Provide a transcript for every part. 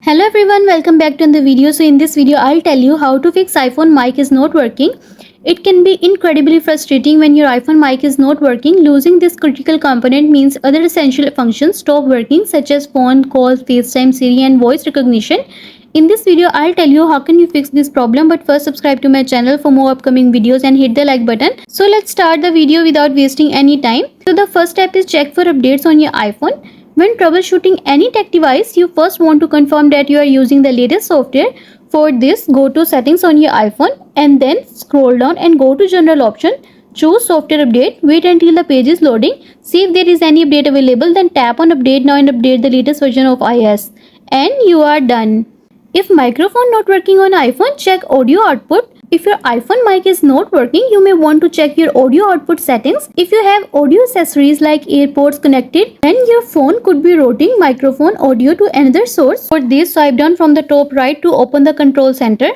Hello everyone, welcome back to the video. So in this video I'll tell you how to fix iPhone mic is not working. It can be incredibly frustrating when your iPhone mic is not working. Losing this critical component means other essential functions stop working, such as phone calls, FaceTime, Siri and voice recognition. In this video I'll tell you how can you fix this problem, but first subscribe to my channel for more upcoming videos and hit the like button. So let's start the video without wasting any time. So the first step is check for updates on your iPhone. When troubleshooting any tech device, you first want to confirm that you are using the latest software. For this, go to settings on your iPhone and then scroll down and go to general option. Choose software update. Wait until the page is loading. See if there is any update available. Then tap on update now and update the latest version of iOS. And you are done. If microphone not working on iPhone, check audio output. If your iPhone mic is not working, you may want to check your audio output settings. If you have audio accessories like AirPods connected, then your phone could be routing microphone audio to another source. For this, swipe down from the top right to open the control center.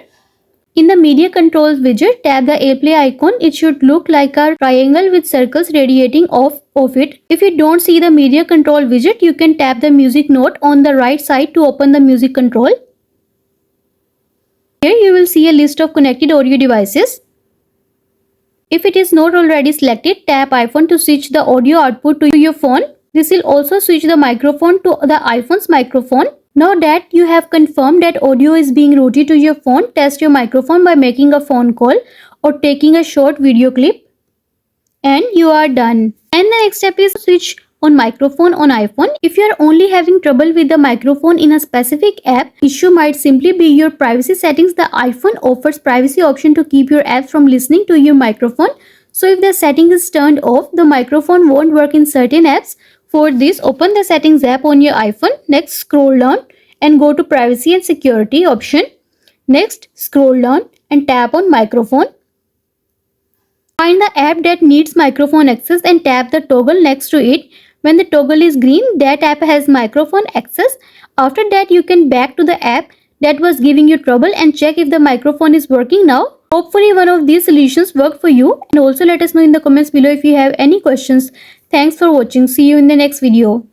In the media controls widget, tap the AirPlay icon. It should look like a triangle with circles radiating off of it. If you don't see the media control widget, you can tap the music note on the right side to open the music control. Here you will see a list of connected audio devices. If it is not already selected, tap iPhone to switch the audio output to your phone. This will also switch the microphone to the iPhone's microphone. Now that you have confirmed that audio is being routed to your phone, test your microphone by making a phone call or taking a short video clip. And you are done. And the next step is switch on microphone on iPhone. If you are only having trouble with the microphone in a specific app, issue might simply be your privacy settings. The iPhone offers privacy option to keep your apps from listening to your microphone. So if the setting is turned off, the microphone won't work in certain apps. For this, open the settings app on your iPhone. Next, scroll down and go to privacy and security option. Next, scroll down and tap on microphone. Find the app that needs microphone access and tap the toggle next to it. When the toggle is green, that app has microphone access. After that, you can back to the app that was giving you trouble and check if the microphone is working now. Hopefully one of these solutions work for you, and also let us know in the comments below if you have any questions. Thanks for watching. See you in the next video.